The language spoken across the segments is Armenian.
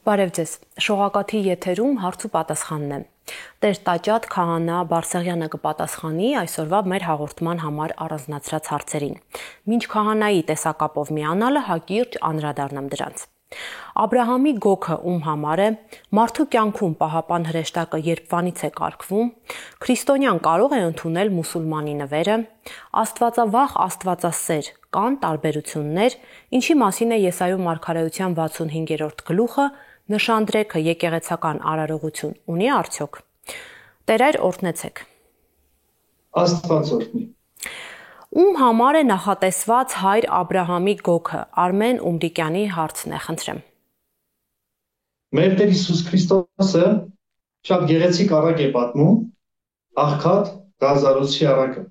Բարև ձեզ, շողակաթի եթերում հարց ու պատասխանն է։ Տեր Տաճատ Քահանա Բարսեղյանը կպատասխանի այսօրվա մեր հաղորդման համար առանձնացրած հարցերին։ Մինչ քահանայի տեսակապով միանալը հակիրճ անդրադառնամ դրանց։ Աբրահամի գոգը ում համար է, մարդու կյանքում պահապան հրեշտակը երբվանից է կարգվում, քրիստոնյան կարող է ընդունել մուսուլմանի նվերը, աստվածավախ աստվածասեր կան տարբերություններ, ինչի մասին է Եսայու մարգարեության 65-րդ գլուխը, նշանդրեքը եկեղեցական արարողություն ունի արդյոք։ Տերայր օրհնեցեք։ Աստված օրհնի։ Ում համար է նախատեսված հայր Աբրահամի գոգը, Արմեն Ումրիկյանի հարցն է, խնդրեմ։ Մեր Տեր Հիսուս Քրիստոսը շատ գեղեցիկ առակ է պատմում, աղքատ Լազարոսի առակը,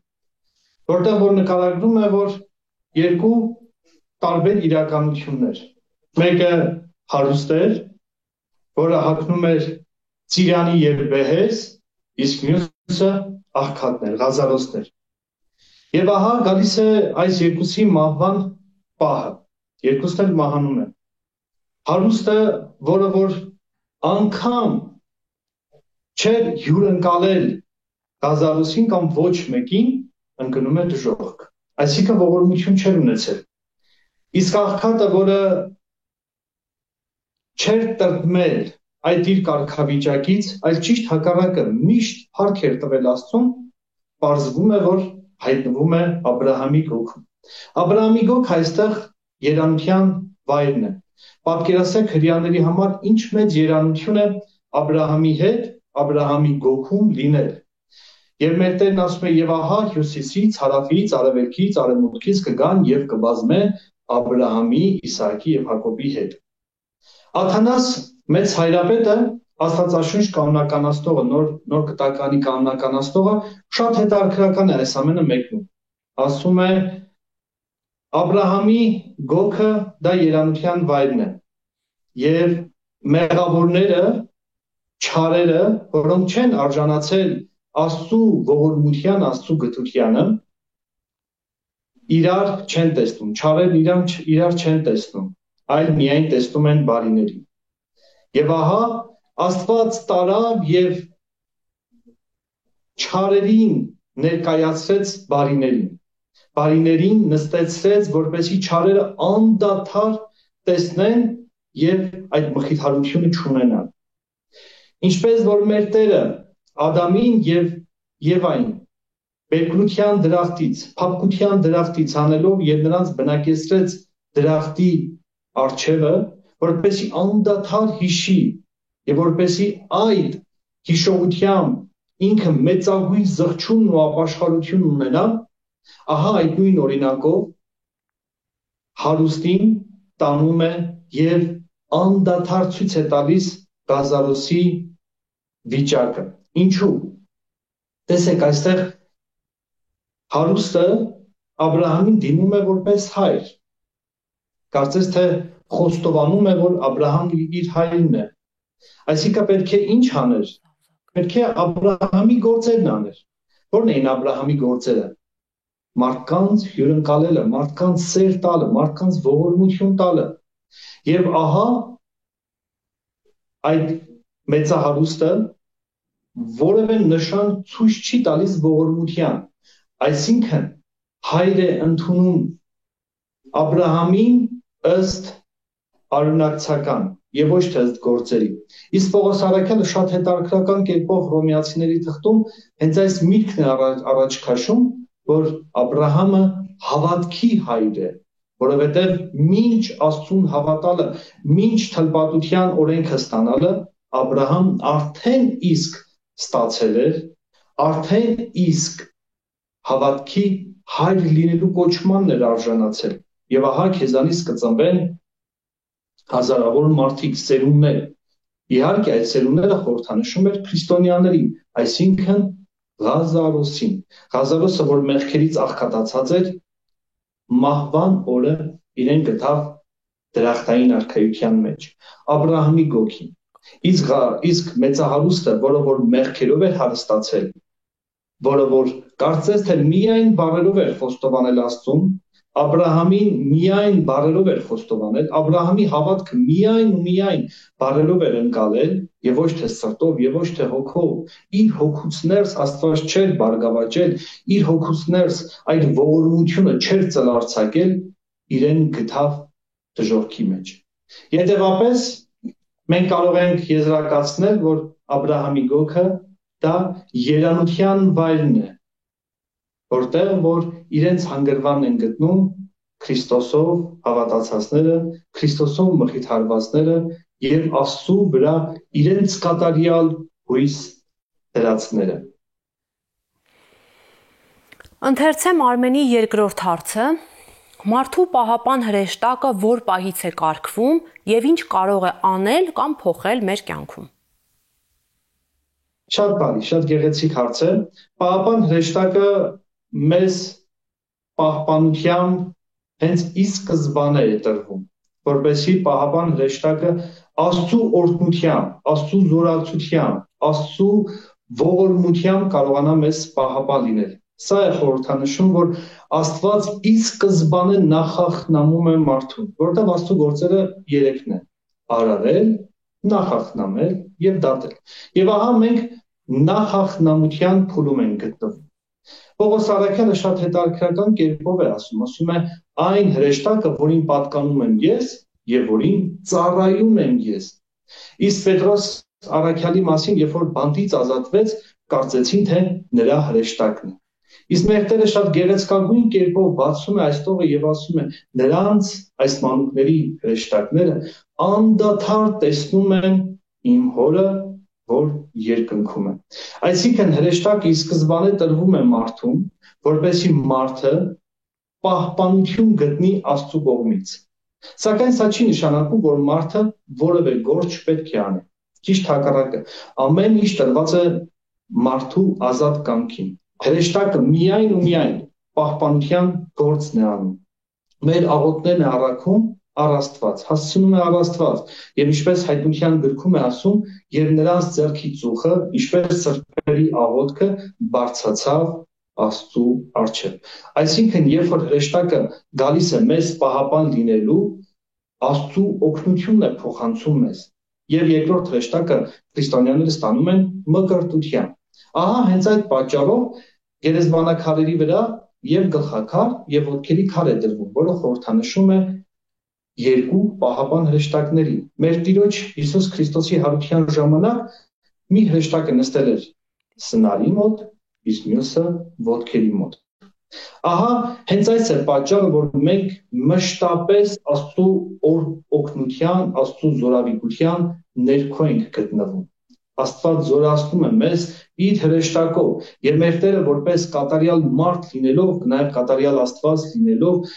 որտեղ որ նկարագրում է, որ երկու տարբեր իրականություններ։ Մեկը հարուստ էր, որը հագնում էր ծիրանի եւ բեհեզ, իսկ մյուսը աղքատն էր, Լազարոսն էր։ Եվ ահա գալիս է այս երկուսի մահվան պահը, երկուսն էլ մահանում են։ Հարուստը, որը որ անգամ չէր հյուրընկալել Լազարոսին կամ ոչ մեկին, ընկնում է դժոխք, այսինքն ողորմություն չէր ունեցել։ Իսկ աղքատը, որը չէր տրտմել այդ իր կարգավիճակից, այլ ճիշտ հակառակը միշտ փառք էր տվել Աստծուն, պարզվում է, որ հայտնվում է Աբրահամի գոգում։ Աբրահամի գոգ այստեղ երանության վայրն է։ Պատկերացրեք հրեաների համար ինչ մեծ երանություն է Աբրահամի հետ, Աբրահամի գոգում լինել։ Եվ մեր Տերն ասում է, եւ ահա հյուսիսից, հարավից, արևելքից, արևմուտքից կգան եւ կբազմեն Աբրահամի, Իսահակի եւ Հակոբի հետ։ Աթանաս մեծ հայրապետը, Աստվածաշունչ կանոնականացնողը, նոր կտականի կանոնականացնողը շատ հետաքրքրական է այս ամենը մեկնում։ Ասում է Աբրահամի գոգը դա երանության վայրն է եւ մեղավորները, չարերը, որոնք չեն արժանացել Աստծու ողորմության, Աստծու գթությանը, իրար չեն տեսնում, չարերն իրար չեն տեսնում, այլ միայն տեսնում են բարիներին։ Եվ ահա Աստված տարավ եւ չարերին ներկայացրեց բարիներին նստեցրեց, որպեսզի չարերը անդադար տեսնեն եւ այդ մխիթարությունը չունենան։ Ինչպես որ մեր Տերը Ադամին եւ Եվային բերկրության դրախտից, փափկության դրախտից անելով եւ նրանց բնակեցրեց դրախտի առջևը, որպեսզի անդադար հիշի եւ որպեսզի այդ հիշողությամբ ինքը մեծագույն զղջումն ու ապաշխարություն ունենա, ահա այդ նույն օրինակով հարուստին տանում է եւ անդադար ցույց է տալիս Լազարոսի վիճակը։ Ինչու՞։ Տեսեք, այստեղ հարուստը Աբրահամին դիմում է որպես հայր։ Կարծես թե խոստովանում է, որ Աբրահամն իր հայրն է։ Այսինքն պետք է ինչ աներ։ Պետք է Աբրահամի գործերն աներ։ Ո՞րն էին Աբրահամի գործերը։ Մարդկանց հյուրընկալելը, մարդկանց սեր տալը, մարդկանց ողորմություն տալը։ Եվ ահա այդ մեծահարուստը որևէ նշան ցույց չի տալիս ողորմության, այսինքն հայր է ընդունում Աբրահամին ըստ արունակցական եւ ոչ թե ըստ գործերի։ Իսկ Պողոս առաքյալը շատ հետաքրքրական կերպով Հռոմեացիների թղթում հենց այս միտքն է առաջ քաշում, որ Աբրահամը հավատքի հայր է, որովհետեւ մինչ Աստծուն հավատալը, մինչ թլպատության օրենքը ստանալը, Աբրահամն արդեն իսկ ստացել էր, արդեն իսկ հավատքի հայր լինելու կոչմանն էր արժանացել։ Եվ ահա քեզանից կծնվեն հազարավոր մարդիկ, սերունդներ։ Իհարկե այդ սերունդները խորհրդանշում էր քրիստոնյաներին, այսինքն Լազարոսին։ Լազարոսը, որ մեղքերից աղքատացած էր, մահվան օրը իրեն գտավ դրախտային արքայության մեջ, Աբրահամի գոգին։ Իսկ մեծահարուստը, որը որ մեղքերով էր հարստացել, որը որ կարծես թե միայն բառերով էր խոստովանել Աստծուն, Աբրահամին միայն բառերով էր խոստովանել, Աբրահամի հավատքը միայն ու միայն բառերով էր ընկալել, եւ ոչ թե սրտով, եւ ոչ թե հոգով։ Իր հոգուց ներս Աստված չէր բարգավաճել, իր հոգուց ներս այդ ողորմությունը չէր ծլարձակել, իրեն գտավ դժոխքի մեջ։ Հետևաբար մենք կարող ենք եզրակացնել, որ Աբրահամի գոգը դա երանության վայրն է, որտեղ որ իրենց հանգրվանն են գտնում Քրիստոսով հավատացածները, Քրիստոսով մխիթարվածները եւ Աստծո վրա իրենց կատարյալ հույս դրածները։ Ընթերցեմ Արմենի երկրորդ հարցը. Մարդու պահապան հրեշտակը որ պահից է կարգվում եւ ինչ կարող է անել կամ փոխել մեր կյանքում։ Շատ բարի, շատ գեղեցիկ հարց է։ Պահապան հրեշտակը մեզ պահպանությամբ հենց ի սկզբանե է տրվում, որպեսզի պահապան հրեշտակը Աստծո օրհնությամբ, Աստծո զորացությամբ, Աստծո ողորմությամբ կարողանա մեզ պահապան լինել։ Սա է խորհրդանշում, որ Աստված ի սկզբանե նախախնամում է մարդուն, որտեղ Աստծո գործերը երեքն են՝ արարել, նախախնամել եւ դատել։ Եվ ահա մենք նախախնամության փուլում ենք գտնվում։ Պողոս Առաքյալը շատ հետաքրքրական կերպով է ասում է այն հրեշտակը, որին պատկանում եմ ես եւ որին ծառայում եմ ես։ Իսկ Պետրոս Առաքյալի մասին, երբ որ բանտից ազատվեց, կարծեցին, թե նրա հրեշտակն է։ Իսկ մեղտերը շատ գեղեցկագույն կերպով բացում է այս տողը եւ ասում է նրանց այս մանուկների հրեշտակները անդադար տեսնում են իմ հորը, որ երկնքում է։ Այսինքն հրեշտակը ի սկզբանե տրվում է մարդուն, որպեսզի մարդը պահպանություն գտնի Աստծո կողմից։ Սակայն սա չի նշանակում, որ մարդը որևէ գործ չպետք է անի։ Ճիշտ հակառակը, ամեն ինչ տրված է մարդու ազատ կամքին։ Հրեշտակը միայն ու միայն պահպանության գործն է անում։ Մեր աղոթներն է առաքում առ Աստված, հասցնում է առ Աստված, եւ ինչպես հայտնության գրքում է ասում, եւ նրանց ձեռքի ծուխը, ինչպես սրբերի աղոթքը բարձրացավ Աստծո առջև։ Այսինքն, երբ որ հրեշտակը գալիս է մեզ պահապան լինելու, Աստծո օգնությունն է փոխանցում մեզ։ Եվ երկրորդ հրեշտակը քրիստոնյաները ստանում են մկրտությամբ։ Ահա հենց այդ պատճառով գերեզմանակարերի վրա եւ գլխակար եւ ոտքերի քար է դրվում, որը խորհրդանշում է երկու պահապան հրեշտակների։ Մեր Տիրոջ Հիսուս Քրիստոսի հարության ժամանակ մի հրեշտակը նստել էր սնարի մոտ, իսկ մյուսը ոտքերի մոտ։ Ահա հենց այս է պատճառը, որ մենք մշտապես Աստծո օգնության, Աստծո զորավիգության ներքո ենք գտնվում։ Աստված զորացնում է մեզ իր հրեշտակով, եւ մեր Տերը որպես կատարյալ մարդ լինելով, նաեւ կատարյալ Աստված լինելով,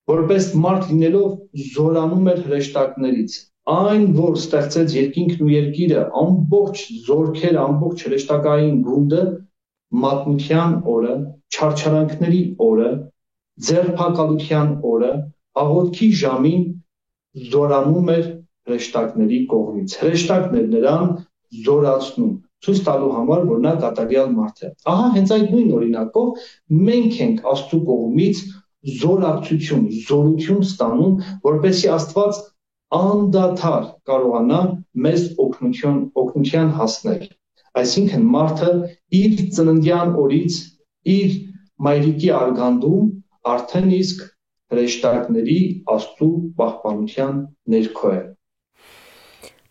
որպես մարդ լինելով զորանում էր հրեշտակներից։ Այն, որ ստեղծեց երկինքն ու երկիրը, ամբողջ զորքերը, ամբողջ հրեշտակային գունդը մատնության օրը, չարչարանքների օրը, ձերբակալության օրը, աղոթքի ժամին զորանում էր հրեշտակների կողմից։ Հրեշտակն էր նրան զորացնում, ցույց տալու համար, որ նա կատարյալ մարդ է։ Ահա հենց այդ նույն օրինակով մենք ենք Աստծո կողմից զորացություն, զորություն ստանում, որպեսզի Աստված անդադար կարողանա մեզ օգնության հասնել։ Այսինքն մարդը իր ծննդյան օրից, իր մայրիկի արգանդում արդեն իսկ հրեշտակների Աստծո պահպանության ներքո է։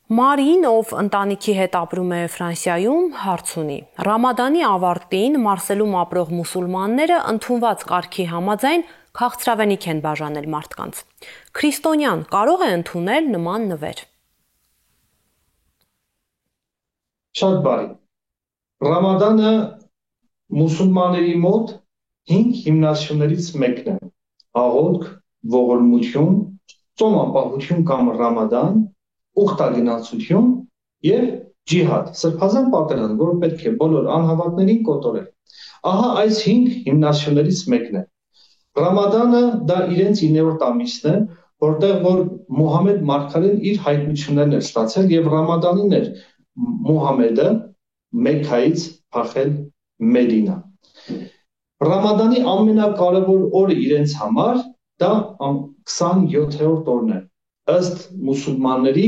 Մարին, ով ընտանիքի հետ ապրում է Ֆրանսիայում, հարց ունի. Ռամադանի ավարտին Մարսելում ապրող մուսուլմանները ընդունված կարգի համաձայն քաղցրավենիք են բաժանել մարդկանց։ Քրիստոնյան կարող է ընդունել նման նվեր։ Շատ բարի։ Ռամադանը մուսուլմանների մոտ 5 հիմնասյուներից մեկն է։ Աղոթք, ողորմություն, ծոմապահություն կամ Ռամադան, ուխտագնացություն եւ ջիհադ, սրբազան պատերազմ, որը պետք է բոլոր անհավատներին կոտորել։ Ահա այս 5 հիմնասյուներից մեկն է։ Ռամադանը դա իրենց 9-րդ ամիսն է, որտեղ որ Մուհամեդ մարգարեն իր հայտնություններն էր ստացել եւ Ռամադանին էր Մուհամեդը Մեքքայից փախել Մեդինա։ Ռամադանի ամենակարևոր օրը իրենց համար դա 27-րդ օրն է։ Ըստ մուսուլմանների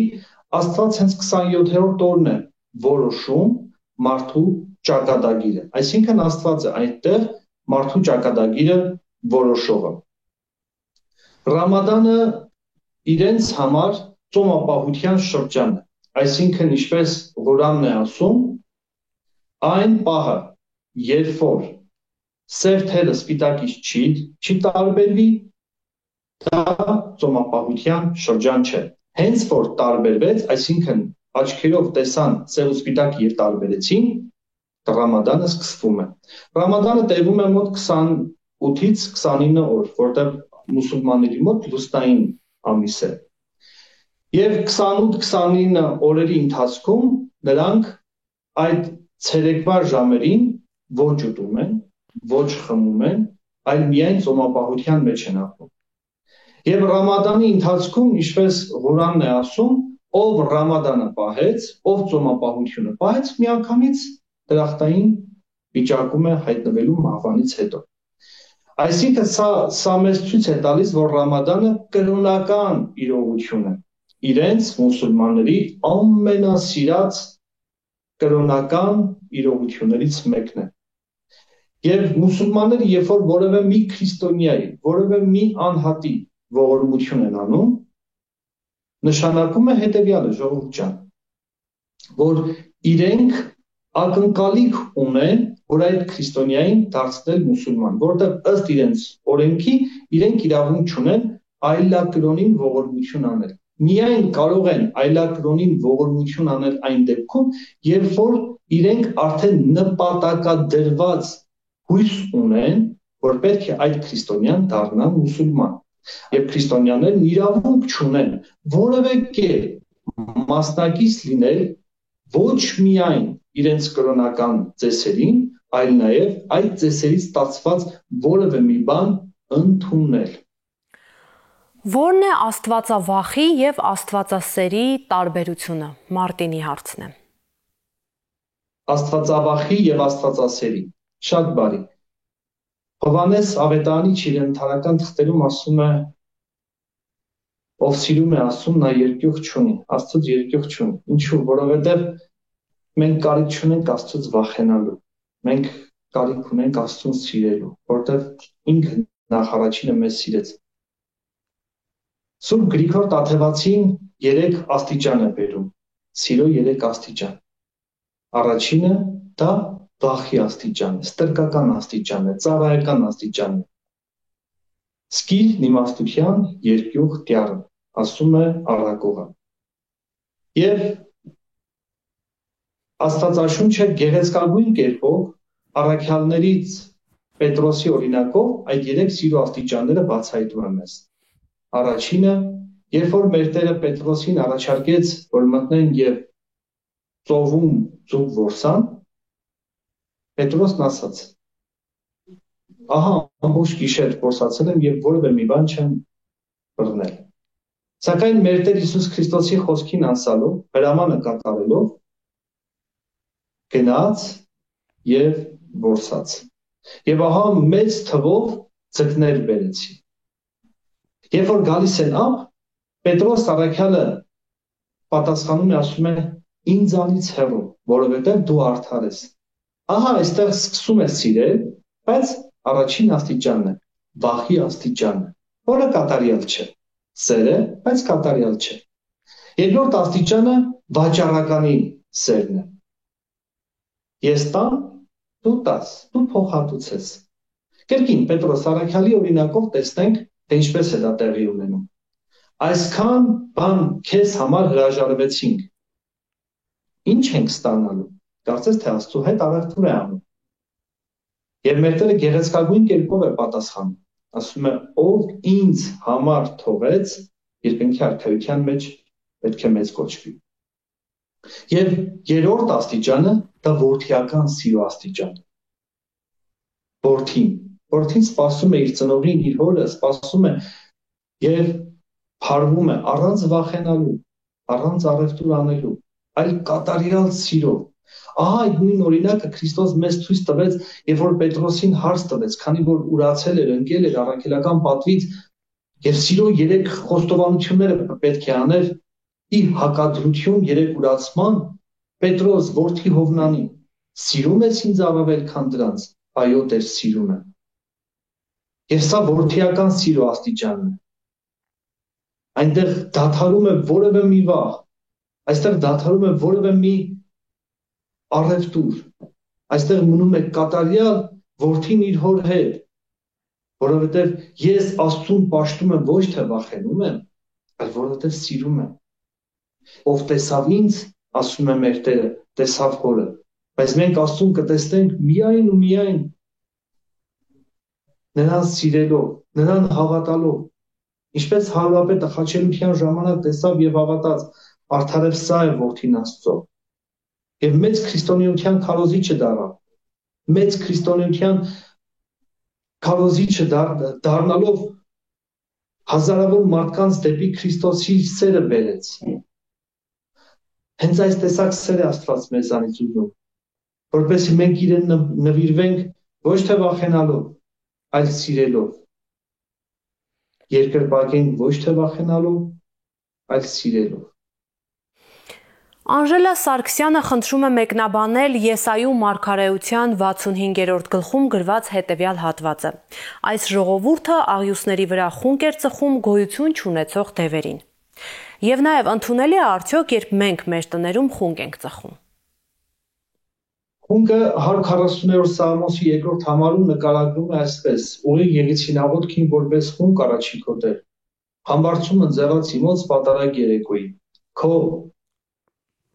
Աստված հենց 27-րդ օրն է որոշում մարդու ճակատագիրը։ Այսինքն Աստված է այդտեղ մարդու ճակատագիրը որոշողը։ Ռամադանը իրենց համար ծոմապահության շրջան է, այսինքն ինչպես Ղուրանն է ասում, այն պահը, երբ որ սև թելը սպիտակից չի տարբերվի, դա ծոմապահության շրջան չէ։ Հենց որ տարբերվեց, այսինքն աչքերով տեսան սև ու սպիտակը եւ տարբերեցին, Ռամադանը սկսվում է։ Ռամադանը տևում է մոտ 28-ից 29 օր, որտեղ մուսուլմանների մոտ լուսնային ամիս է։ Եվ 28-29 օրերի ընթացքում նրանք այդ ցերեկվա ժամերին ոչ ուտում են, ոչ խմում են, այլ միայն ծոմապահության մեջ են ապրում։ Եվ Ռամադանի ընթացքում, ինչպես Ղուրանն է ասում, ով Ռամադանը պահեց, ով ծոմապահությունը պահեց, միանգամից դրախտային վիճակում է հայտնվելու մահվանից հետո։ Այսինքն սա մեզ ցույց է տալիս, որ Ռամադանը կրոնական իրողություն է, իրենց մուսուլմանների ամենասիրած կրոնական իրողություններից մեկն է։ Եվ մուսուլմանները, երբ որ որևէ մի քրիստոնյայի, որևէ մի անհատի ողորմություն են անում, նշանակում է հետևյալը, ժողովուրդ ջան, որ իրենք ակնկալիք ունեն, որ այդ քրիստոնյային դարձնել մուսուլման, որտեղ ըստ իրենց օրենքի իրենք իրավունք չունեն այլակրոնին ողորմություն անել։ Միայն կարող են այլակրոնին ողորմություն անել այն դեպքում, երբ որ իրենք արդեն նպատակադրված հույս ունեն, որ պետք է այդ քրիստոնյան դառնա մուսուլման։ Եվ քրիստոնյաներն իրավունք չունեն որևէ կերպ մասնակից լինել ոչ միայն իրենց կրոնական ծեսերին, այլ նաև այդ ծեսերից ստացված որևէ մի բան ընդունել։ Որն է աստվածավախի եւ աստվածասերի տարբերությունը, Մարտինի հարցն է։ Աստվածավախի եւ աստվածասերի, շատ բարի։ Հովհաննես Ավետարանի իր ընթանական թղթերում ասում է, ով սիրում է Աստծուն, նա երկյուղ չունի, Աստծուց երկյուղ չունի։ Ինչու՞, որովհետեւ մենք կարիք չունենք Աստծուց վախենալու։ Մենք կարիք ունենք Աստծուն սիրելու, որովհետեւ ինքը նախ առաջինը մեզ սիրեց։ Սուրբ Գրիգոր Տաթևացին 3 աստիճան է բերում։ Սիրո 3 աստիճան։ Առաջինը դա վախի աստիճան է, ստրկական աստիճան է, ծառայական աստիճան է։ Սկիզբ իմաստության երկյուղ տյառը, ասում է առակողը։ Եվ Աստվածաշունչը գեղեցկագույն կերպով առաքյալներից Պետրոսի օրինակով այդ 3 սիրո աստիճանները բացահայտում է մեզ։ Առաջինը, երբ որ մեր Տերը Պետրոսին առաջարկեց, որ մտնեն եւ ծովում ձուկ որսան, Պետրոսն ասաց. ահա ամբողջ գիշեր որսացել եմ եւ որևէ մի բան չեմ բռնել։ Սակայն մեր Տեր Հիսուս Քրիստոսի խոսքին անցալով, հրամանը կատարելով, գնաց եւ որսաց։ Եվ ահա մեծ թվով ձկներ բերեցի։ Երբ որ գալիս են ապ, Պետրոս առաքյալը պատասխանում է, ասում է. ինձանից հեռու, որովհետև դու արդար ես։ Ահա այստեղ սկսում է սիրել, բայց առաջին աստիճանն է, վախի աստիճանը, որը կատարյալ չէ։ Սերը, բայց կատարյալ չէ։ Երկրորդ աստիճանը վաճառականի սերն է։ Ես տամ, դու տաս, դու փոխհատուցես։ Կրկին Պետրոս առաքյալի օրինակով տեսնենք, թե ինչպես է դա տեղի ունենում։ Այսքան բան քեզ համար հրաժարվեցինք։ Ինչ ենք ստանալու։ Կարծես թե Աստծո հետ առևտուր է անում։ Եվ մեր Տերը գեղեցկագույն կերպով է պատասխանում։ Ասում է, ով ինձ համար թողեց, երկնքի արքայության մեջ պետք է մեծ կոչվի։ Եվ երրորդ աստիճանը դա որդիական սիրո աստիճանն է։ Որդին սպասում է իր ծնողին, իր հորը, սպասում է եւ փարվում է առանց վախենալու, առանց առևտուր անելու, այլ կատարյալ սիրով։ Ահա այդ նույն օրինակը Քրիստոս մեզ ցույց տվեց, երբ որ Պետրոսին հարց տվեց, քանի որ ուրացել էր, ընկել էր առաքելական պատվից, Եվ սիրո 3 խոստովանությունները պետք է աներ ի հակադրություն 3 ուրացման Պետրոս որդի Հովնանի, սիրում ես ինձ առավել քան դրանց, այո Տեր սիրում եմ։ Եվ սա որդիական սիրո աստիճանն է։ Այնտեղ դադարում է որևէ մի վախ, այստեղ դադարում է որևէ մի առևտուր, այստեղ մնում է կատարյալ որդին իր հոր հետ, որովհետև ես Աստծուն պաշտում եմ ոչ թե վախենում եմ, այլ որովհետև սիրում եմ։ Ով տեսավ ինձ, ասում է մեր Տերը, տեսավ հորը, բայց մենք Աստծուն կտեսնենք միայն ու միայն նրան սիրելով, նրան հավատալով, ինչպես Հարուհապետը խաչելության ժամանակ տեսավ եւ հավատաց, արդարև սա է որդին Աստծո։ Եվ մեծ քրիստոնեության քարոզիչը դառավ, մեծ քրիստոնեության քարոզիչը դառնալով հազարավոր մարդկանց դեպի Քրիստոսի սերը բերեց։ Հենց այս տեսակ սեր է Աստված մեզանից ուզում, որպեսզի մենք իրեն նվիրվենք ոչ թե վախենալով, այլ սիրելով։ Երկրպագենք ոչ թե վախենալով, այլ սիրելով։ Անժելա Սարգսյանը խնդրում է մեկնաբանել Եսայու մարգարեության 65-րդ գլխում գրված հետևյալ հատվածը. այս ժողովուրդը աղյուսների վրա խունկ էր ծխում գոյություն չունեցող դևերին։ Եվ նաև ընդունելի է արդյոք, երբ մենք մեր տներում խունկ ենք ծխում։ Խունկը 140-րդ Սաղմոսի 2-րդ համարում նկարագրում է այսպես. ուղիղ եղեցին աղոթքին որպես խունկ առաջի քո Տեր, համբարձում ընձեռած իմոց պատարագ երեկոյի։ Քո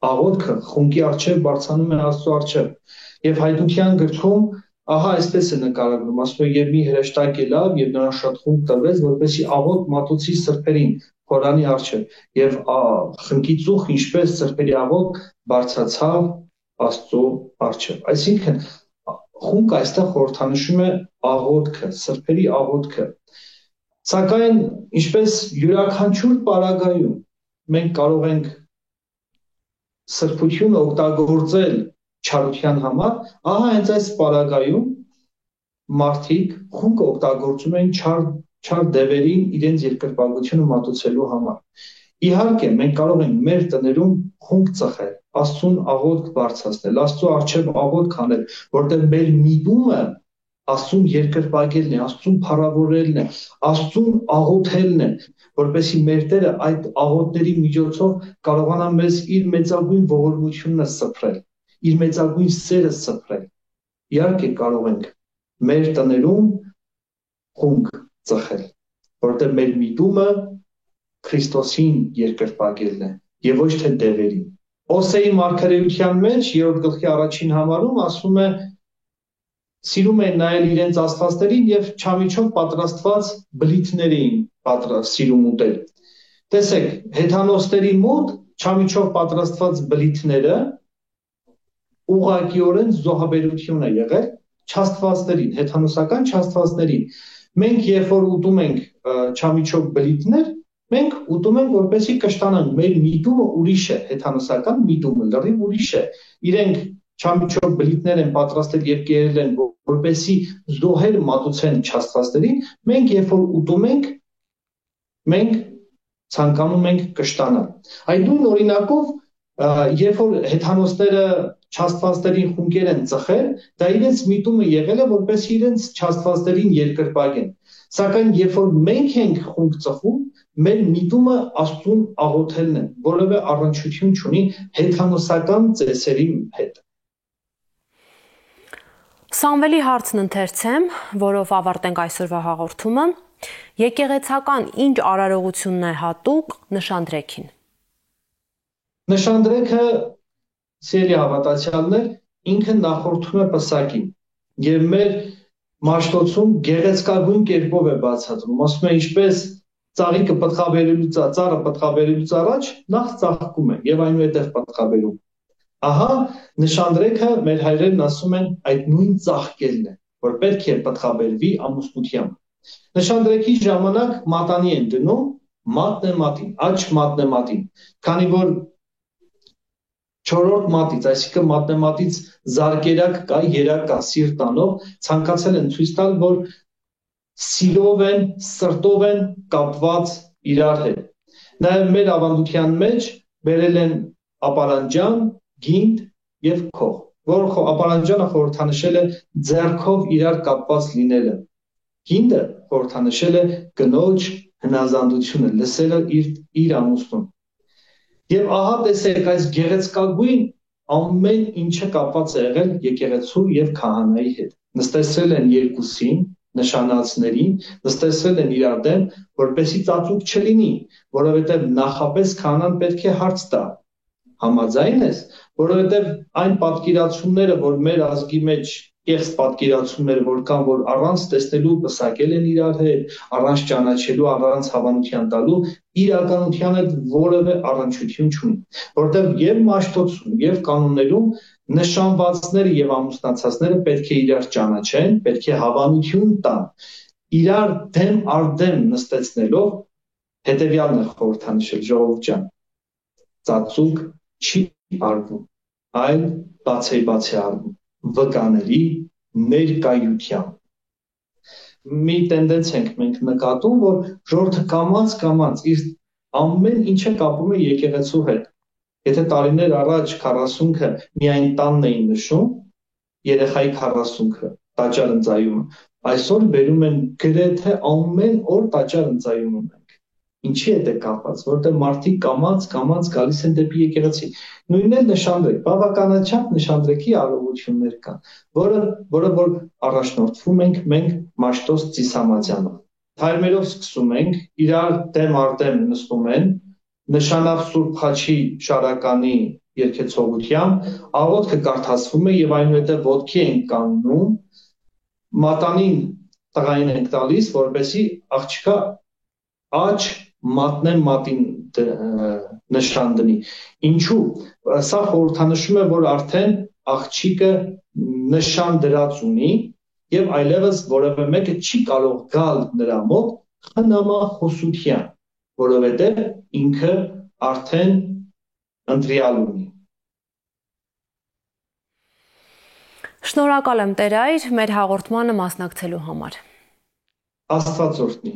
աղոթքը խունկի առջև բարձանում է Աստծո առջև։ Եվ Հայտնության գրքում ահա այսպես է նկարագրում, ասում է եւ մի հրեշտակ ելավ եւ նրան շատ խունկ տվեց, որպեսզի աղոթ մատուցի սրբերին Խորանի առջև եւ խնկի ծուխ ինչպես սրբերի աղոթ բարձրացավ Աստծո առջև։ Այսինքն խունկը այստեղ խորհրդանշում է աղոթքը, սրբերի աղոթքը։ Սակայն ինչպես յուրաքանչյուր պարագայում մենք կարող ենք սրբությունը օգտագործել չարության համար, ահա հենց այս պարագայում մարդիկ խունկը օգտագործում են չար դևերին իրենց երկրպագությունը մատուցելու համար։ Իհարկե, մենք կարող ենք մեր տներում խունկ ծխել, Աստծուն աղոթք բարձրացնել, Աստծո առջև աղոթք անել, որտեղ մեր միտումը Աստծուն երկրպագելն է, Աստծուն փառավորելն է, Աստծուն աղոթելն է, որպեսզի մեր Տերը այդ աղոթների միջոցով կարողանա մեզ իր մեծագույն ողորմությունը սփռել, իր մեծագույն սերը սփռել։ Իհարկե կարող ենք մեր տներում խունկ ծխել, որտեղ մեր միտումը Քրիստոսին երկրպագելն է եւ ոչ թե դևերին։ Օսեի մարգարեության մեջ 3-րդ գլխի 1-ին համարում ասում է սիրում են նայել իրենց աստվածներին եւ չամիչով պատրաստված բլիթներին սիրում ուտել։ Տեսեք, հեթանոստերի մոտ չամիչով պատրաստված բլիթները ուղղակիորեն զոհաբերություն է եղել չաստվածներին, հեթանոսական չաստվածներին։ Մենք երբ որ ուտում ենք չամիչով բլիթներ, մենք ուտում ենք որպեսզի կշտանանք, մեր միտումը ուրիշ է, հեթանոսական միտումը լրիվ ուրիշ է։ Իրենք չամիչով բլիթներ են պատրաստել եւ կերել են, որպեսզի զոհեր մատուցեն չաստվածներին, մենք երբ որ ուտում ենք, մենք ցանկանում ենք կշտանալ։ Այդ նույն օրինակով, երբ որ հեթանոսները չաստվածներին խունկեր են ծխել, դա իրենց միտումը եղել է, որպեսզի իրենց չաստվածներին երկրպագեն։ Սակայն երբ որ մենք ենք խունկ ծխում, մեր միտումը Աստծուն աղոթելն է, որևէ առնչություն չունի հեթանոսական ծեսերի հետ։ Սամվելի հարցն ընթերցեմ, որով ավարտենք այսօրվա հաղորդումը։ Եկեղեցական ինչ արարողությունն է հատուկ նշանդրեքին։ Նշանդրեքը, սիրելի հավատացյալներ, ինքը նախորդում է պսակին եւ մեր մաշտոցում գեղեցկագույն կերպով է բացատրում, ասում է ինչպես ծաղիկը ծառը պտղաբերելուց առաջ նախ ծաղկում է եւ այնուհետեւ պտղաբերում։ Ահա նշանդրեքը մեր հայրերն ասում են այդ նույն ծաղկելն է, որ պետք է պտղաբերվի ամուսնությամբ։ Նշանդրեքի ժամանակ մատանի են դնում, մատն է մատին, աջ մատն է մատին, քանի որ 4-րդ մատից, այսինքն մատնեմատից զարկերակ կա, երակ կա, սիրտ տանող, ցանկացել են ցույց տալ, որ սիրով են, սրտով են կապված իրար հետ։ Նաև մեր ավանդության մեջ բերել են ապարանջան, գինդ եւ քող, որ ապարանջանը խորհրդանշել է ձեռքով իրար կապված լինելը։ Գինդը խորհրդանշել է կնոջ հնազանդությունը, լսելը իր ամուսնուն։ Եվ ահա տեսեք, այս գեղեցկագույն ամեն ինչը կապված է եղել եկեղեցու եւ քահանայի հետ։ Նստեցրել են երկուսին, նշանածներին, նստեցրել են իրար դեմ, որպեսզի ծածուկ չլինի, որովհետեւ նախապես քահանան պետք է հարց տա։ Համաձայն ես, որովհետեւ այն պատկերացումները, որ մեր ազգի մեջ կեղծ պատկերացումները, որ կան, որ առանց տեսնելու պսակել են իրար հետ, առանց ճանաչելու, առանց հավանության տալու, իրականության հետ որևէ առնչություն չունի, որտեղ եւ մաշտոցում, եւ կանոններում նշանվածները եւ ամուսնացածները պետք է իրար ճանաչեն, պետք է հավանություն տան, իրար դեմ արդեմ նստեցնելով հետեւյալն է խորհրդանշել ժողովուրդ ջան, ծածուկ չի արվում, այլ բացի արվում, վկաների ներկայությամբ։ Մի տենդենց ենք մենք նկատում, որ ժողովուրդը կամաց իր ամեն ինչը կապում է եկեղեցու հետ։ Եթե տարիներ առաջ 40-ը միայն տանն էին նշում, երեխայի 40-ը տաճար ընծայումը, այսօր բերում են գրեթե ամեն օր տաճար ընծայում ենք։ Ինչի հետ է կապված, որտեղ մարդիկ կամաց գալիս են դեպի եկեղեցի։ Նույնն էլ նշանդրեք, բավականաչափ նշանդրեկի արարողություններ կան, որը որ առաջնորդվում ենք մենք Մաշտոց Ծիսամազյանով։ Թարմերով սկսում ենք, իրար դեմ արդեմ նստում են, նշանավ Սուրբ Խաչի շարականի երգեցողությամբ, աղոթքը կարդացվում է եւ այնուհետեւ ոտքի են կանգնում, մատանին տղային ենք տալիս, որպեսզի աղջիկա աջ մատնեն մատին նշան դնի։ Ինչու՞։ Սա խորհրդանշում է, որ արդեն աղջիկը նշան դրած ունի եւ այլևս որևէ մեկը չի կարող գալ նրա մոտ խնամախոսության, որովհետեւ ինքը արդեն ընտրյալ ունի։ Շնորհակալ եմ Տեր Այր մեր հաղորդմանը մասնակցելու համար։ Աստված օրհնի։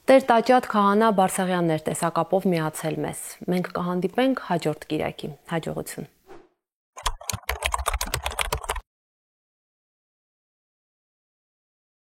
Տեր Տաճատ քահանա Բարսեղյանն էր տեսակապով միացել մեզ։ Մենք կհանդիպենք հաջորդ կիրակի։ Հաջողություն։